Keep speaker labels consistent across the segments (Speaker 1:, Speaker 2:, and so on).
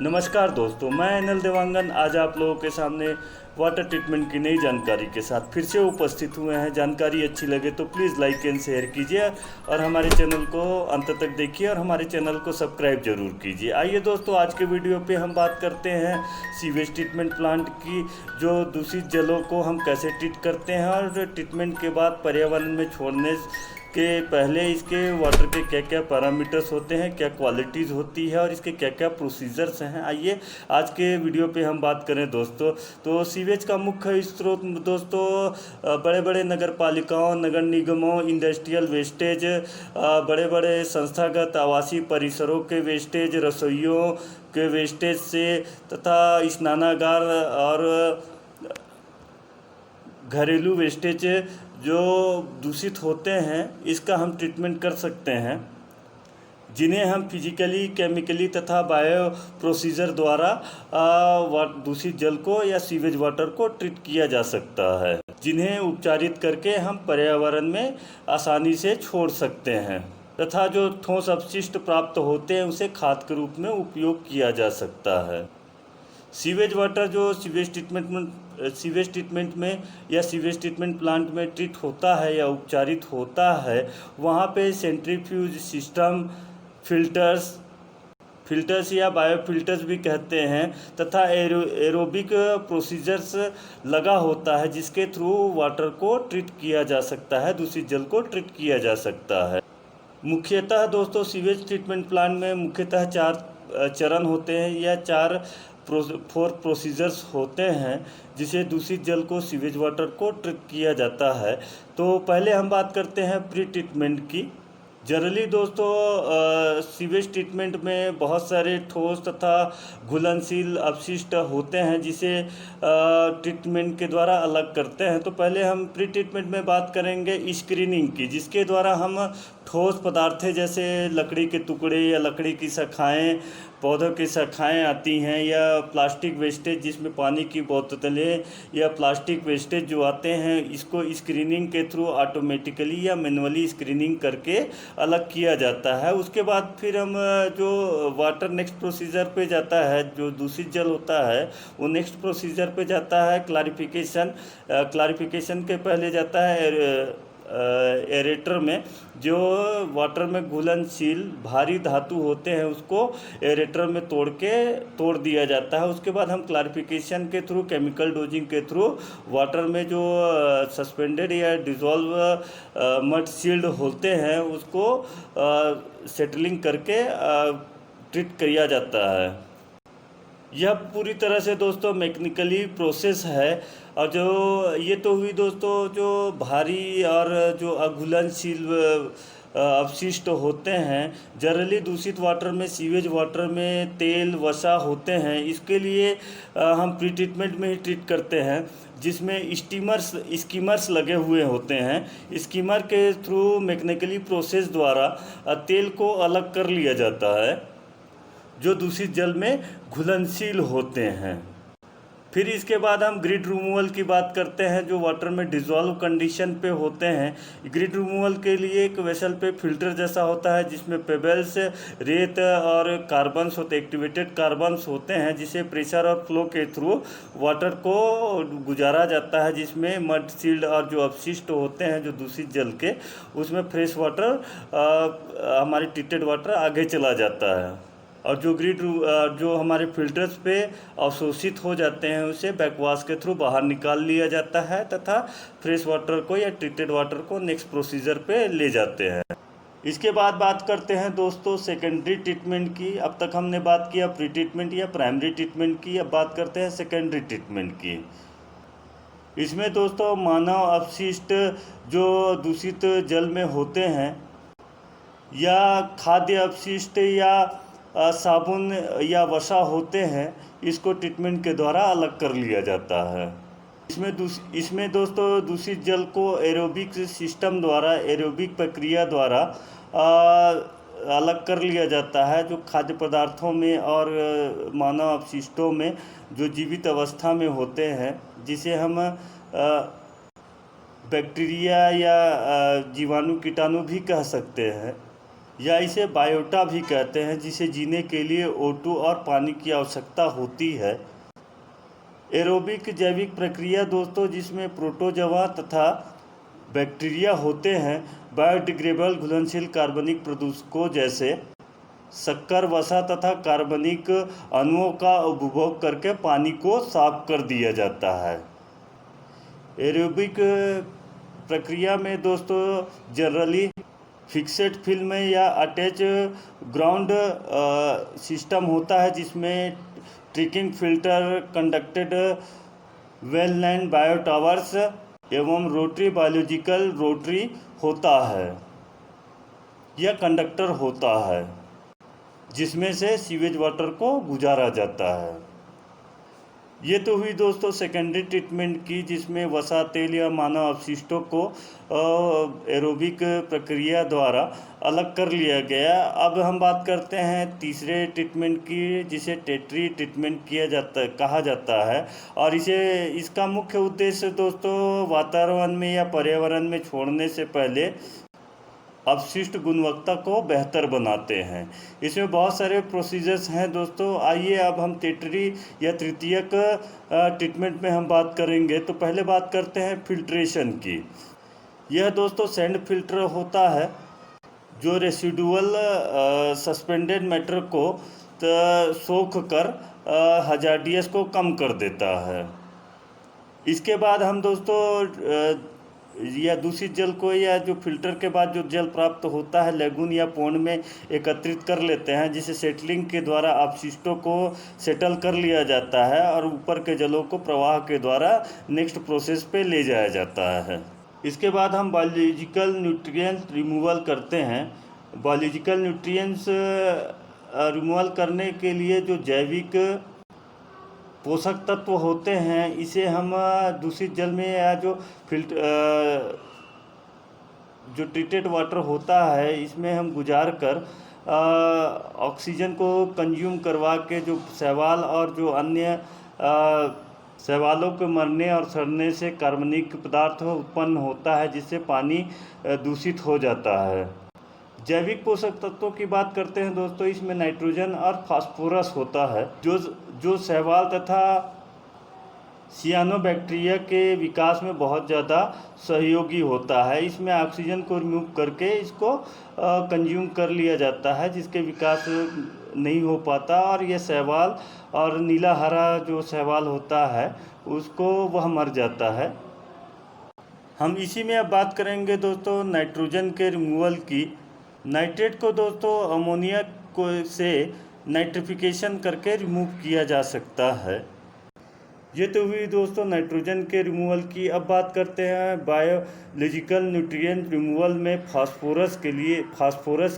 Speaker 1: नमस्कार दोस्तों, मैं अनिल देवांगन आज आप लोगों के सामने वाटर ट्रीटमेंट की नई जानकारी के साथ फिर से उपस्थित हुए हैं। जानकारी अच्छी लगे तो प्लीज़ लाइक एंड शेयर कीजिए और हमारे चैनल को अंत तक देखिए और हमारे चैनल को सब्सक्राइब जरूर कीजिए। आइए दोस्तों, आज के वीडियो पे हम बात करते हैं सीवेज ट्रीटमेंट प्लांट की, जो दूषित जलों को हम कैसे ट्रीट करते हैं और ट्रीटमेंट के बाद पर्यावरण में छोड़ने के पहले इसके वाटर के क्या क्या पैरामीटर्स होते हैं, क्या क्वालिटीज़ होती है और इसके क्या क्या प्रोसीजर्स हैं। आइए आज के वीडियो पे हम बात करें दोस्तों। तो सीवेज का मुख्य स्रोत दोस्तों बड़े बड़े नगर पालिकाओं, नगर निगमों, इंडस्ट्रियल वेस्टेज, बड़े बड़े संस्थागत आवासीय परिसरों के वेस्टेज, रसोइयों के वेस्टेज से तथा स्नानागार और घरेलू वेस्टेज जो दूषित होते हैं, इसका हम ट्रीटमेंट कर सकते हैं, जिन्हें हम फिजिकली, केमिकली तथा बायो प्रोसीजर द्वारा दूषित जल को या सीवेज वाटर को ट्रीट किया जा सकता है, जिन्हें उपचारित करके हम पर्यावरण में आसानी से छोड़ सकते हैं तथा जो ठोस अपशिष्ट प्राप्त होते हैं उसे खाद के रूप में उपयोग किया जा सकता है। सीवेज वाटर जो सीवेज ट्रीटमेंट में या सीवेज ट्रीटमेंट प्लांट में ट्रीट होता है या उपचारित होता है, वहाँ पे सेंट्रीफ्यूज सिस्टम, फिल्टर्स या बायोफिल्टर्स भी कहते हैं तथा एरोबिक प्रोसीजर्स लगा होता है, जिसके थ्रू वाटर को ट्रीट किया जा सकता है, दूषित जल को ट्रीट किया जा सकता है। मुख्यतः दोस्तों सीवेज ट्रीटमेंट प्लांट में मुख्यतः 4 चरण होते हैं या 4 प्रोसीजर्स होते हैं, जिसे दूषित जल को, सीवेज वाटर को ट्रीट किया जाता है। तो पहले हम बात करते हैं प्री ट्रीटमेंट की। जनरली दोस्तों सीवेज ट्रीटमेंट में बहुत सारे ठोस तथा घुलनशील अपशिष्ट होते हैं, जिसे ट्रीटमेंट के द्वारा अलग करते हैं। तो पहले हम प्री ट्रीटमेंट में बात करेंगे स्क्रीनिंग की, जिसके द्वारा हम ठोस पदार्थ जैसे लकड़ी के टुकड़े या लकड़ी की शाखाएं, पौधों की शाखाएं आती हैं, या प्लास्टिक वेस्टेज जिसमें पानी की बोतलें या प्लास्टिक वेस्टेज जो आते हैं, इसको स्क्रीनिंग के थ्रू ऑटोमेटिकली या मैनुअली स्क्रीनिंग करके अलग किया जाता है। उसके बाद फिर हम जो वाटर नेक्स्ट प्रोसीजर पे जाता है, जो दूषित जल होता है वो नेक्स्ट प्रोसीजर पे जाता है क्लारिफिकेशन के पहले जाता है एरेटर में। जो वाटर में घुलनशील भारी धातु होते हैं उसको एरेटर में तोड़ दिया जाता है। उसके बाद हम क्लारिफिकेशन के थ्रू, केमिकल डोजिंग के थ्रू वाटर में जो सस्पेंडेड या डिज़ोल्व मड सील्ड होते हैं उसको सेटलिंग करके ट्रीट किया जाता है। यह पूरी तरह से दोस्तों मैकेनिकली प्रोसेस है। और जो ये तो हुई दोस्तों जो भारी और जो अघुलनशील अपशिष्ट होते हैं। जनरली दूषित वाटर में, सीवेज वाटर में तेल, वसा होते हैं। इसके लिए हम प्री ट्रीटमेंट में ही ट्रीट करते हैं, जिसमें स्कीमर्स लगे हुए होते हैं। स्कीमर के थ्रू मैकेनिकली प्रोसेस द्वारा तेल को अलग कर लिया जाता है, जो दूषित जल में घुलनशील होते हैं। फिर इसके बाद हम ग्रिड रिमूवल की बात करते हैं, जो वाटर में डिज़ोल्व कंडीशन पे होते हैं। ग्रिड रिमूवल के लिए एक वेसल पे फिल्टर जैसा होता है, जिसमें पेबल्स, रेत और कार्बन्स होते, एक्टिवेटेड कार्बन्स होते हैं, जिसे प्रेशर और फ्लो के थ्रू वाटर को गुजारा जाता है, जिसमें मड सील्ड और जो अपशिष्ट होते हैं जो दूषित जल के, उसमें फ्रेश वाटर, हमारी ट्रीटेड वाटर आगे चला जाता है। और जो हमारे फिल्टर्स पे अवशोषित हो जाते हैं उसे बैकवाश के थ्रू बाहर निकाल लिया जाता है तथा फ्रेश वाटर को या ट्रीटेड वाटर को नेक्स्ट प्रोसीजर पे ले जाते हैं। इसके बाद बात करते हैं दोस्तों सेकेंडरी ट्रीटमेंट की। अब तक हमने बात किया प्री ट्रीटमेंट या प्राइमरी ट्रीटमेंट की, अब बात करते हैं सेकेंडरी ट्रीटमेंट की। इसमें दोस्तों मानव अपशिष्ट जो दूषित जल में होते हैं, या खाद्य अपशिष्ट या साबुन या वसा होते हैं, इसको ट्रीटमेंट के द्वारा अलग कर लिया जाता है। इसमें दोस्तों दूषित जल को एरोबिक सिस्टम द्वारा, एरोबिक प्रक्रिया द्वारा अलग कर लिया जाता है, जो खाद्य पदार्थों में और मानव अपशिष्टों में जो जीवित अवस्था में होते हैं, जिसे हम बैक्टीरिया या जीवाणु कीटाणु भी कह सकते हैं। या इसे बायोटा भी कहते हैं, जिसे जीने के लिए O2 और पानी की आवश्यकता होती है। एरोबिक जैविक प्रक्रिया दोस्तों, जिसमें प्रोटोजोआ तथा बैक्टीरिया होते हैं, बायोडिग्रेडेबल घुलनशील कार्बनिक प्रदूषकों जैसे शक्कर, वसा तथा कार्बनिक अणुओं का उपभोग करके पानी को साफ कर दिया जाता है। एरोबिक प्रक्रिया में दोस्तों जनरली फिक्सेड फिल्म या अटैच ग्राउंड सिस्टम होता है, जिसमें trickling filter, conducted well line biotowers एवं रोटरी बायोलॉजिकल रोटरी होता है या कंडक्टर होता है, जिसमें से सीवेज वाटर को गुजारा जाता है। ये तो हुई दोस्तों सेकेंडरी ट्रीटमेंट की, जिसमें वसा, तेल या मानव अपशिष्टों को एरोबिक प्रक्रिया द्वारा अलग कर लिया गया। अब हम बात करते हैं तीसरे ट्रीटमेंट की, जिसे टेटरी ट्रीटमेंट कहा जाता है। और इसका मुख्य उद्देश्य दोस्तों वातावरण में या पर्यावरण में छोड़ने से पहले अपशिष्ट गुणवत्ता को बेहतर बनाते हैं। इसमें बहुत सारे प्रोसीजर्स हैं दोस्तों। आइए अब हम टेटरी या तृतीयक ट्रीटमेंट में हम बात करेंगे। तो पहले बात करते हैं फिल्ट्रेशन की। यह दोस्तों सैंड फिल्टर होता है, जो रेसिडुअल सस्पेंडेड मैटर को सोख कर हजार्डियस को कम कर देता है। इसके बाद हम दोस्तों या दूषित जल को, या जो फिल्टर के बाद जो जल प्राप्त होता है, लेगून या पौंड में एकत्रित कर लेते हैं, जिसे सेटलिंग के द्वारा अपशिष्टों को सेटल कर लिया जाता है और ऊपर के जलों को प्रवाह के द्वारा नेक्स्ट प्रोसेस पे ले जाया जाता है। इसके बाद हम बायोलॉजिकल न्यूट्रिएंट्स रिमूवल करते हैं। बायोलॉजिकल न्यूट्रिएंट्स रिमूवल करने के लिए जो जैविक पोषक तत्व होते हैं, इसे हम दूषित जल में या जो ट्रीटेड वाटर होता है, इसमें हम गुजार कर ऑक्सीजन को कंज्यूम करवा के जो शैवाल और जो अन्य शैवालों के मरने और सड़ने से कार्बनिक पदार्थ उत्पन्न होता है, जिससे पानी दूषित हो जाता है। जैविक पोषक तत्वों की बात करते हैं दोस्तों, इसमें नाइट्रोजन और फास्फोरस होता है, जो शैवाल तथा सियानोबैक्टीरिया के विकास में बहुत ज़्यादा सहयोगी होता है। इसमें ऑक्सीजन को रिमूव करके इसको कंज्यूम कर लिया जाता है, जिसके विकास नहीं हो पाता, और यह शैवाल और नीला हरा जो शैवाल होता है उसको वह मर जाता है। हम इसी में अब बात करेंगे दोस्तों नाइट्रोजन के रिमूवल की। नाइट्रेट को दोस्तों अमोनिया को से नाइट्रिफिकेशन करके रिमूव किया जा सकता है। ये तो हुई दोस्तों नाइट्रोजन के रिमूवल की। अब बात करते हैं बायोलॉजिकल न्यूट्रिएंट रिमूवल में फास्फोरस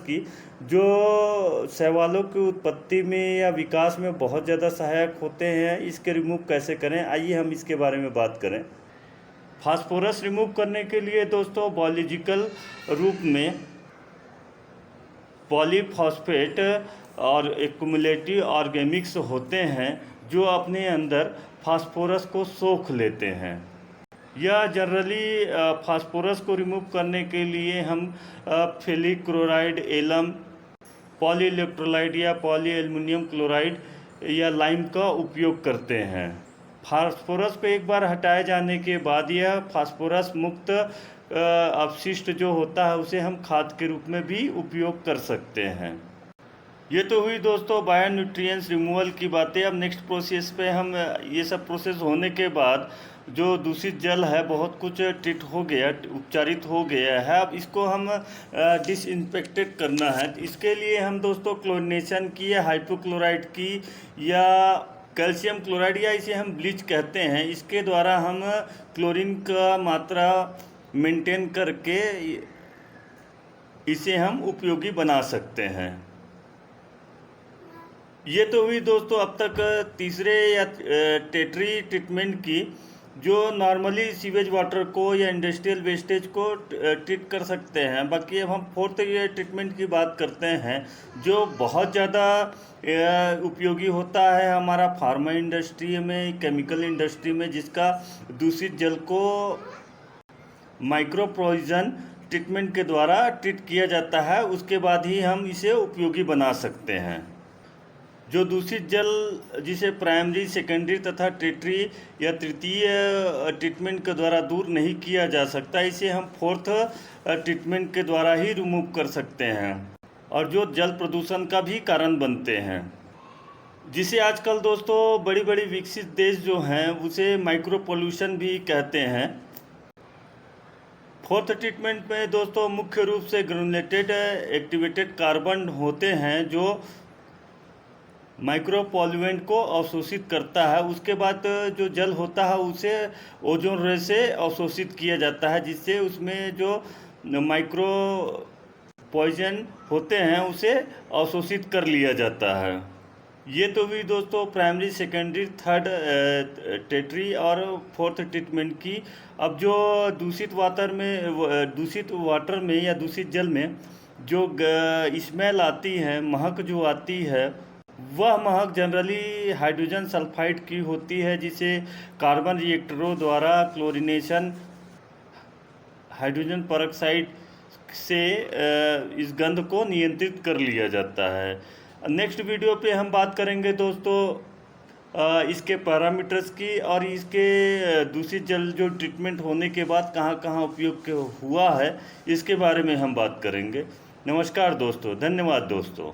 Speaker 1: की, जो शैवालों की उत्पत्ति में या विकास में बहुत ज़्यादा सहायक होते हैं। इसके रिमूव कैसे करें, आइए हम इसके बारे में बात करें। फास्फोरस रिमूव करने के लिए दोस्तों बायोलॉजिकल रूप में पॉलीफॉस्फेट और एक्युमुलेटिव ऑर्गेनिक्स होते हैं, जो अपने अंदर फास्फोरस को सोख लेते हैं। या जनरली फास्फोरस को रिमूव करने के लिए हम फेरिक क्लोराइड, एलम, पॉलीइलेक्ट्रोलाइट या पॉलीएल्युमिनियम क्लोराइड या लाइम का उपयोग करते हैं। फास्फोरस को एक बार हटाए जाने के बाद यह फास्फोरस मुक्त अपशिष्ट जो होता है, उसे हम खाद के रूप में भी उपयोग कर सकते हैं। ये तो हुई दोस्तों बायो न्यूट्रिएंट्स रिमूवल की बातें। अब नेक्स्ट प्रोसेस पे हम ये सब प्रोसेस होने के बाद जो दूषित जल है बहुत कुछ ट्रीट हो गया, उपचारित हो गया है, अब इसको हम डिसइंफेक्टेड करना है। इसके लिए हम दोस्तों क्लोरिनेशन की या हाइपोक्लोराइड की या कैल्शियम क्लोराइड या इसे हम ब्लीच कहते हैं, इसके द्वारा हम क्लोरीन का मात्रा मेंटेन करके इसे हम उपयोगी बना सकते हैं। ये तो हुई दोस्तों अब तक तीसरे या टेटरी ट्रीटमेंट की, जो नॉर्मली सीवेज वाटर को या इंडस्ट्रियल वेस्टेज को ट्रीट कर सकते हैं। बाकी अब हम फोर्थ ये ट्रीटमेंट की बात करते हैं, जो बहुत ज़्यादा उपयोगी होता है हमारा फार्मा इंडस्ट्री में, केमिकल इंडस्ट्री में, जिसका दूषित जल को माइक्रो पोइजन ट्रीटमेंट के द्वारा ट्रीट किया जाता है, उसके बाद ही हम इसे उपयोगी बना सकते हैं। जो दूषित जल जिसे प्राइमरी, सेकेंडरी तथा टेटरी या तृतीय ट्रीटमेंट के द्वारा दूर नहीं किया जा सकता, इसे हम फोर्थ ट्रीटमेंट के द्वारा ही रिमूव कर सकते हैं, और जो जल प्रदूषण का भी कारण बनते हैं, जिसे आजकल दोस्तों बड़ी बड़ी विकसित देश जो हैं उसे माइक्रो पोल्यूशन भी कहते हैं। फोर्थ ट्रीटमेंट में दोस्तों मुख्य रूप से ग्रेनुलेटेड एक्टिवेटेड कार्बन होते हैं जो माइक्रो पॉल्यूएंट को अवशोषित करता है। उसके बाद जो जल होता है उसे ओजोन रे से अवशोषित किया जाता है, जिससे उसमें जो माइक्रो पॉइजन होते हैं उसे अवशोषित कर लिया जाता है। ये तो भी दोस्तों प्राइमरी, सेकेंडरी, थर्ड, टेटरी और फोर्थ ट्रीटमेंट की। अब जो दूषित वाटर में या दूषित जल में जो स्मेल आती है, महक जो आती है, वह महक जनरली हाइड्रोजन सल्फाइड की होती है, जिसे कार्बन रिएक्टरों द्वारा क्लोरीनेशन हाइड्रोजन परऑक्साइड से इस गंध को नियंत्रित कर लिया जाता है। नेक्स्ट वीडियो पे हम बात करेंगे दोस्तों इसके पैरामीटर्स की, और इसके दूषित जल जो ट्रीटमेंट होने के बाद कहाँ कहाँ उपयोग हुआ है इसके बारे में हम बात करेंगे। नमस्कार दोस्तों, धन्यवाद दोस्तों।